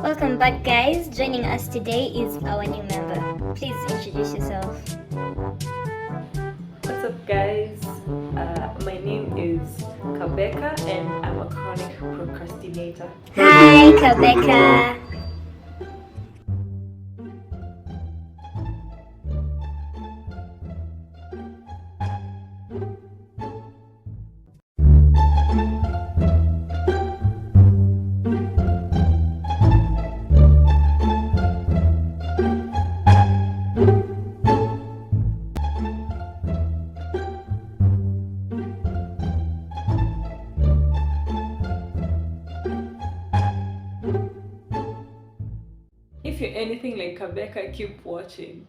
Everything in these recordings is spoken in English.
Welcome back, guys. Joining us today is our new member. Please introduce yourself. What's up, guys? My name is Kabeka and I'm a chronic procrastinator. Hi, Kabeka. If you're anything like Kabeka, keep watching.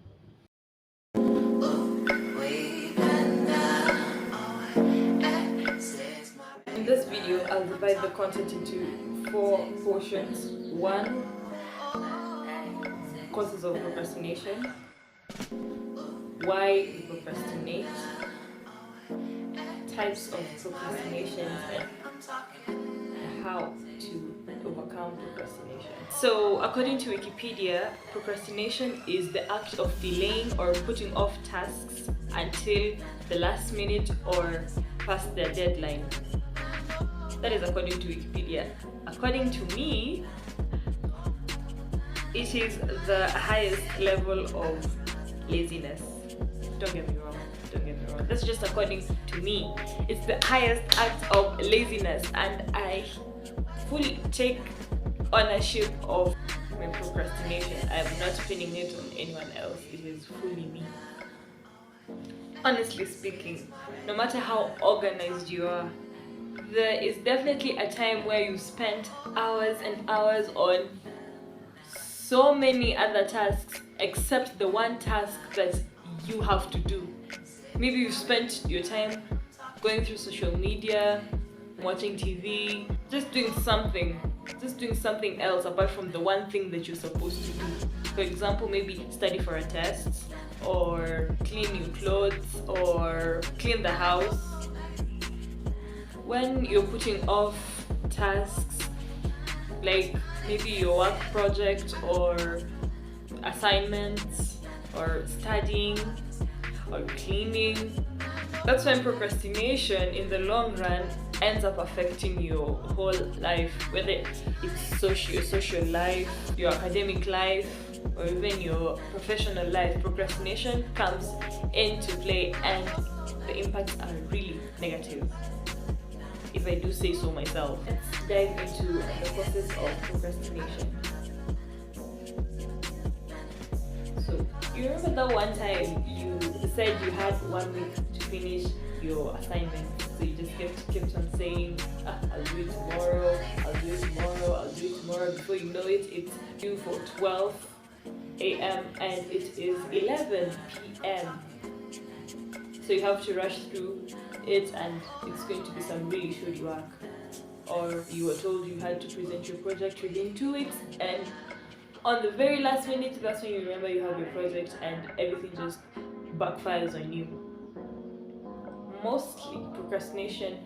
In this video, I'll divide the content into 4 portions. 1, causes of procrastination, why we procrastinate, types of procrastination, and how to overcome procrastination. So, according to Wikipedia, procrastination is the act of delaying or putting off tasks until the last minute or past their deadline. That is according to Wikipedia. According to me, it is the highest level of laziness. Don't get me wrong. That's just according to me. It's the highest act of laziness, and I fully take ownership of my procrastination. I'm not pinning it on anyone else. It is fully me. Honestly speaking, no matter how organized you are, there is definitely a time where you spent hours and hours on so many other tasks except the one task that you have to do. Maybe you spent your time going through social media, watching TV, just doing something else apart from the one thing that you're supposed to do. For example, maybe study for a test, or clean your clothes, or clean the house. When you're putting off tasks like maybe your work project or assignments or studying or cleaning, that's when procrastination in the long run ends up affecting your whole life, whether it's your social life, your academic life, or even your professional life. Procrastination comes into play and the impacts are really negative, if I do say so myself. Let's dive into the process of procrastination. So, you remember that one time you said you had 1 week to finish your assignment, so you just kept on saying, I'll do it tomorrow, before you know it, it's due for 12 a.m. and it is 11 p.m. So you have to rush through it, and it's going to be some really shoddy work. Or you were told you had to present your project within 2 weeks, and on the very last minute, that's when you remember you have your project and everything just backfires on you. Mostly, procrastination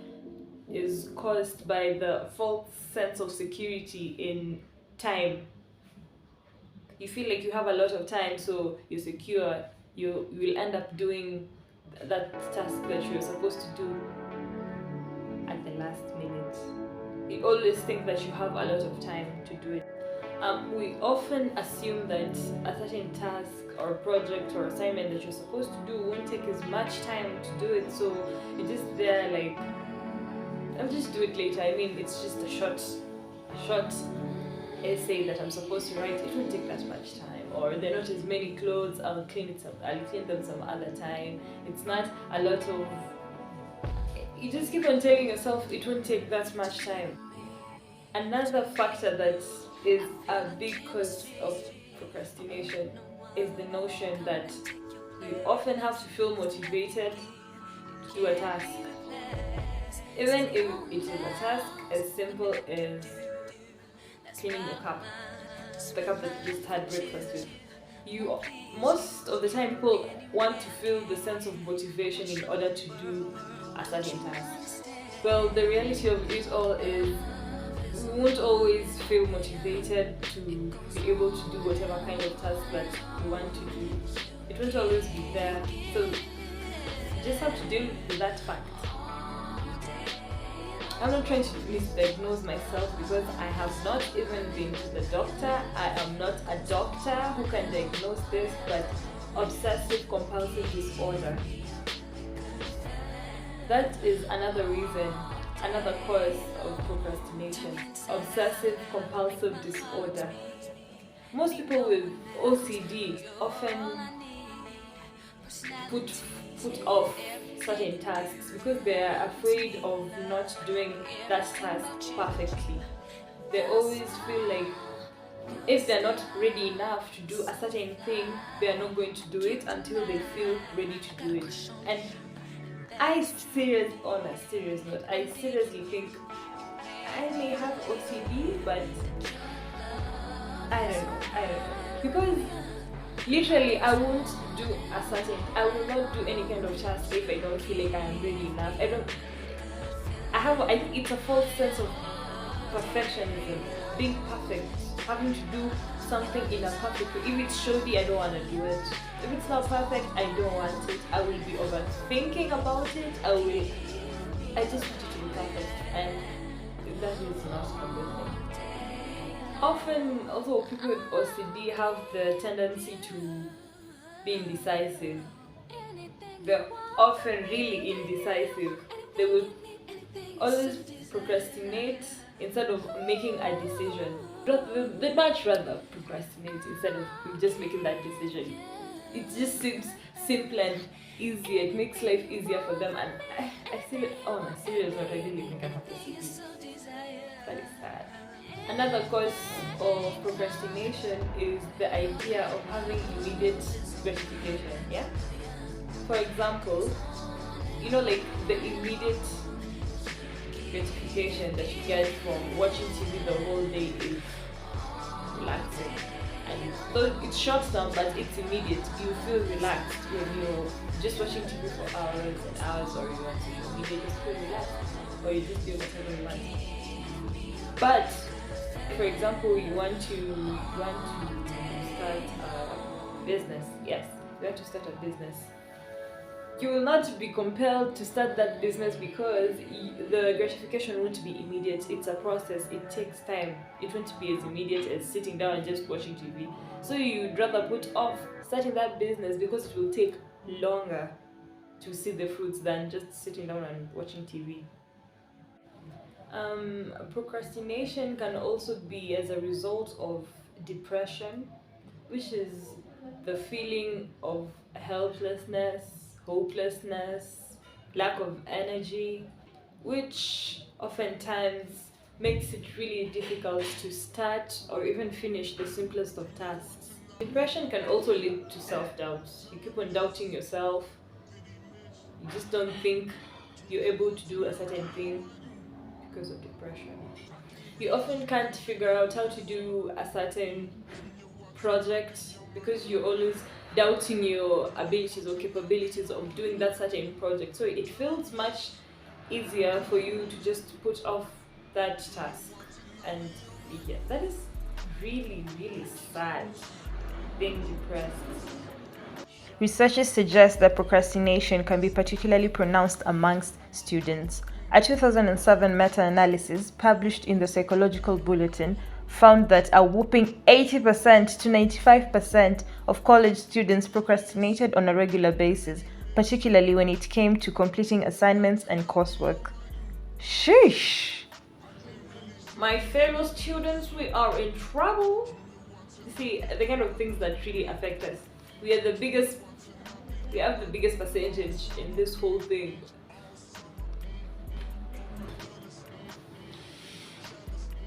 is caused by the false sense of security in time. You feel like you have a lot of time, so you're secure. You will end up doing that task that you're supposed to do at the last minute. You always think that you have a lot of time to do it. We often assume that a certain task or project or assignment that you're supposed to do won't take as much time to do it, so you're just there like, I'll just do it later. I mean, it's just a short essay that I'm supposed to write. It won't take that much time. Or there are not as many clothes, I'll clean them some other time. It's not a lot of, you just keep on telling yourself it won't take that much time. Another factor that is a big cause of procrastination is the notion that you often have to feel motivated to do a task. Even if it is a task as simple as cleaning the cup that you just had breakfast with. Most of the time, people want to feel the sense of motivation in order to do a certain task. Well, the reality of it all is won't always feel motivated to be able to do whatever kind of task that you want to do. It won't always be there. So you just have to deal with that fact. I'm not trying to misdiagnose myself because I have not even been to the doctor. I am not a doctor who can diagnose this, but obsessive compulsive disorder. That is another reason, another cause of procrastination. Obsessive compulsive disorder. Most people with OCD often put off certain tasks because they are afraid of not doing that task perfectly. They always feel like if they're not ready enough to do a certain thing, they are not going to do it until they feel ready to do it. And on a serious note, I seriously think I may have OCD, but I don't know. Because literally, I will not do any kind of task if I don't feel like I am ready enough. I think it's a false sense of perfectionism, being perfect, having to do something in a perfect way. If it's shoddy, I don't want to do it. If it's not perfect, I don't want it. I will be overthinking about it. I just want it to be perfect, and that is not a good thing. Often, also, people with OCD have the tendency to be indecisive. They're often really indecisive. They will always procrastinate instead of making a decision. They'd much rather procrastinate instead of just making that decision. It just seems simple and easier. It makes life easier for them. And I feel it on a serious note. I really think I have OCD. That is sad. Another cause of procrastination is the idea of having immediate gratification. Yeah. For example, like the immediate gratification that you get from watching TV the whole day is relaxing. And though it's short term, but it's immediate. You feel relaxed when you're just watching TV for hours and hours, or you want to media, just feel relaxed, or you just do whatever you want. But for example, you want to start a business. Yes, you want to start a business. You will not be compelled to start that business because the gratification won't be immediate. It's a process. It takes time. It won't be as immediate as sitting down and just watching TV. So you'd rather put off starting that business because it will take longer to see the fruits than just sitting down and watching TV. Procrastination can also be as a result of depression, which is the feeling of helplessness, hopelessness, lack of energy, which oftentimes makes it really difficult to start or even finish the simplest of tasks. Depression can also lead to self-doubt. You keep on doubting yourself. You just don't think you're able to do a certain thing because of depression. You often can't figure out how to do a certain project because you're always doubting your abilities or capabilities of doing that certain project. So it feels much easier for you to just put off that task. And yeah, that is really, really sad, being depressed. Researchers suggest that procrastination can be particularly pronounced amongst students. A 2007 meta-analysis published in the Psychological Bulletin found that a whopping 80% to 95% of college students procrastinated on a regular basis, particularly when it came to completing assignments and coursework. Sheesh! My fellow students, we are in trouble. You see, the kind of things that really affect us. We have the biggest percentage in this whole thing.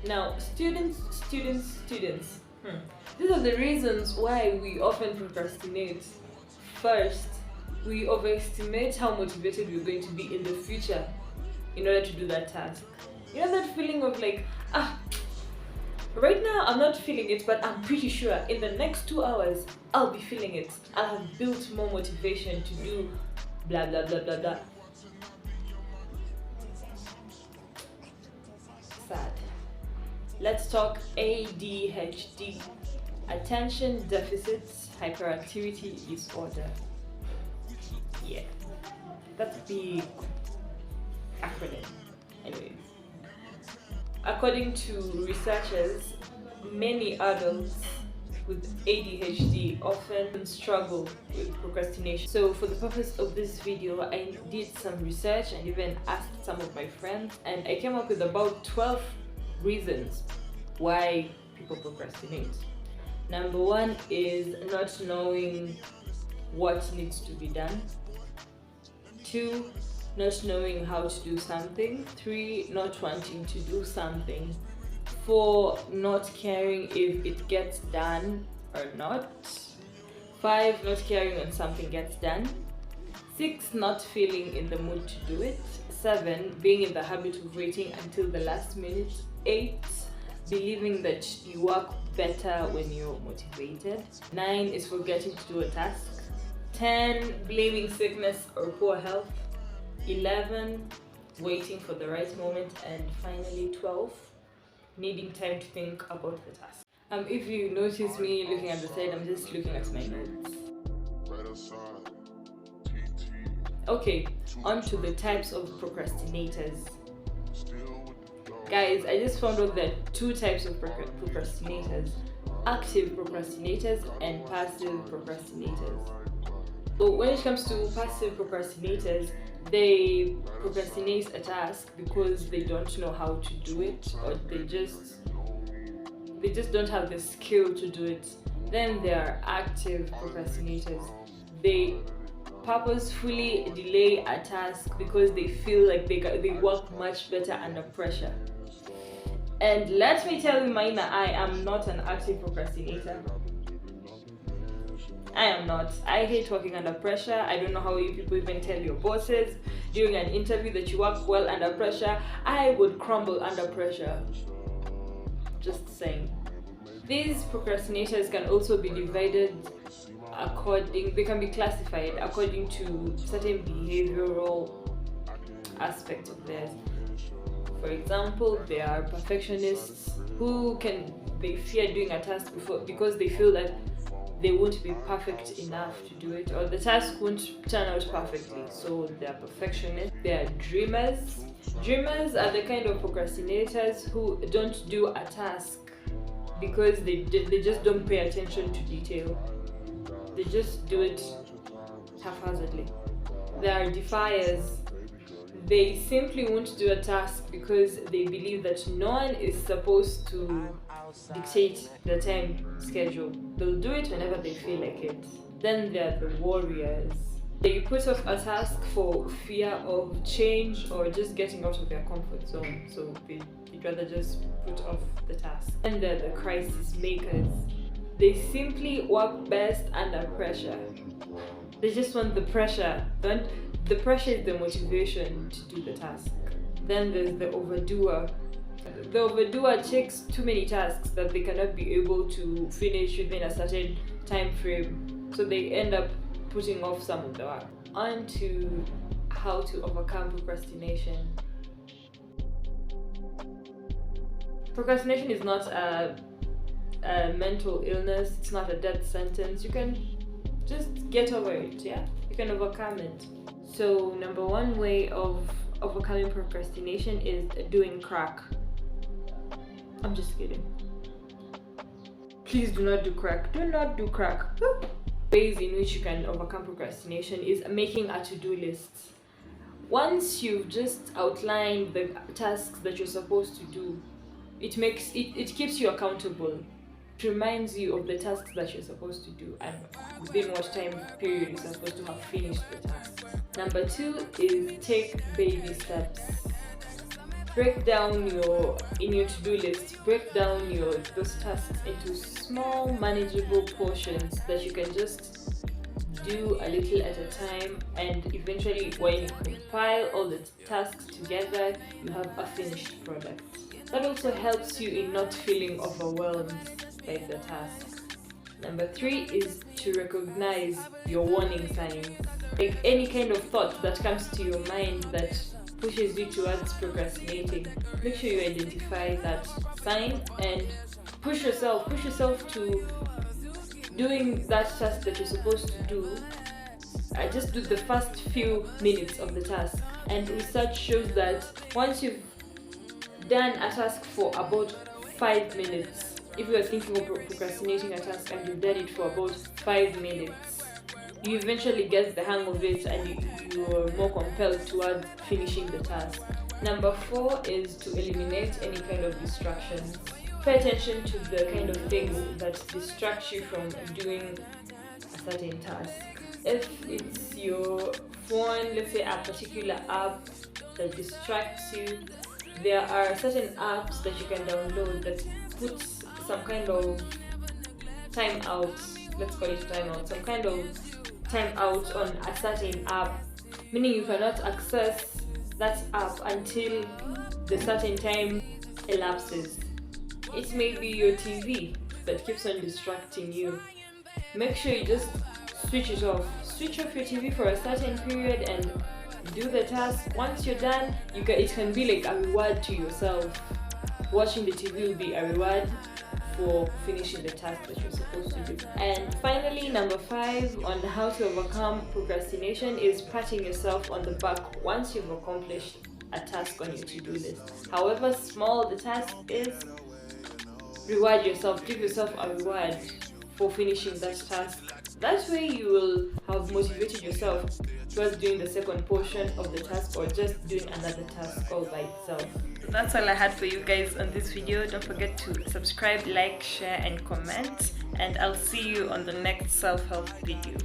Now, students. These are the reasons why we often procrastinate. First, we overestimate how motivated we're going to be in the future in order to do that task. You know that feeling of like, right now I'm not feeling it, but I'm pretty sure in the next 2 hours I'll be feeling it. I'll have built more motivation to do blah blah blah blah blah. Sad. Let's talk ADHD, attention deficit hyperactivity disorder. Yeah, that's a big acronym. Anyways, according to researchers, many adults with ADHD often struggle with procrastination. So for the purpose of this video, I did some research and even asked some of my friends, and I came up with about 12 reasons why people procrastinate. Number one is not knowing what needs to be done. 2, not knowing how to do something. 3, not wanting to do something. 4, not caring if it gets done or not. 5, not caring when something gets done. 6, not feeling in the mood to do it. 7, being in the habit of waiting until the last minute. 8, believing that you work better when you're motivated. 9 is forgetting to do a task. 10, blaming sickness or poor health. 11, waiting for the right moment. And finally 12, needing time to think about the task. If you notice me looking at the side, I'm just looking at my notes. Okay, on to the types of procrastinators. Guys, I just found out that 2 types of procrastinators: active procrastinators and passive procrastinators. So when it comes to passive procrastinators, they procrastinate a task because they don't know how to do it, or they just don't have the skill to do it. Then there are active procrastinators. They purposefully delay a task because they feel like they work much better under pressure. And let me tell you, Maina, I am not an active procrastinator. I am not. I hate working under pressure. I don't know how you people even tell your bosses during an interview that you work well under pressure. I would crumble under pressure. Just saying. These procrastinators can also be divided they can be classified according to certain behavioral aspects of theirs. For example, they are perfectionists who they fear doing a task because they feel that they won't be perfect enough to do it, or the task won't turn out perfectly, so they are perfectionists. They are dreamers. Dreamers are the kind of procrastinators who don't do a task because they just don't pay attention to detail. They just do it haphazardly. They are defiers. They simply won't do a task because they believe that no one is supposed to dictate the time schedule. They'll do it whenever they feel like it. Then there are the warriors. They put off a task for fear of change or just getting out of their comfort zone. So they'd rather just put off the task. And there are the crisis makers. They simply work best under pressure. They just want the pressure. The pressure is the motivation to do the task. Then there's the overdoer. The overdoer takes too many tasks that they cannot be able to finish within a certain time frame, so they end up putting off some of the work. On to how to overcome procrastination. Procrastination is not a mental illness. It's not a death sentence. You can just get over it. Yeah, you can overcome it. So number one way of overcoming procrastination is doing crack. I'm just kidding. Please do not do crack. Do not do crack. Ways in which you can overcome procrastination is making a to-do list. Once you've just outlined the tasks that you're supposed to do, it keeps you accountable. It reminds you of the tasks that you're supposed to do and within what time period you're supposed to have finished the task. Number 2 is take baby steps. Break down in your to-do list, break down those tasks into small manageable portions that you can just do a little at a time, and eventually when you compile all the tasks together, you have a finished product. That also helps you in not feeling overwhelmed by the task. Number 3 is to recognize your warning signs. Like any kind of thought that comes to your mind that pushes you towards procrastinating, make sure you identify that sign and push yourself to doing that task that you're supposed to do. I just do the first few minutes of the task, and research shows that once you've done a task for about 5 minutes, if you are thinking of procrastinating a task and you've done it for about 5 minutes, you eventually get the hang of it and you're more compelled towards finishing the task. Number 4 is to eliminate any kind of distractions. Pay attention to the kind of things that distract you from doing a certain task. If it's your phone, let's say a particular app that distracts you, there are certain apps that you can download that puts some kind of timeout, let's call it timeout, some kind of timeout on a certain app, meaning you cannot access that app until the certain time elapses. It may be your TV that keeps on distracting you. Make sure you just switch it off. Switch off your TV for a certain period and do the task. Once you're done, it can be like a reward to yourself. Watching the TV will be a reward for finishing the task that you're supposed to do. And finally, number 5 on how to overcome procrastination is patting yourself on the back once you've accomplished a task on your to-do list. However small the task is, reward yourself, give yourself a reward for finishing that task. That way you will have motivated yourself towards doing the second portion of the task or just doing another task all by itself. That's all I had for you guys on this video. Don't forget to subscribe, like, share and comment, and I'll see you on the next self-help video.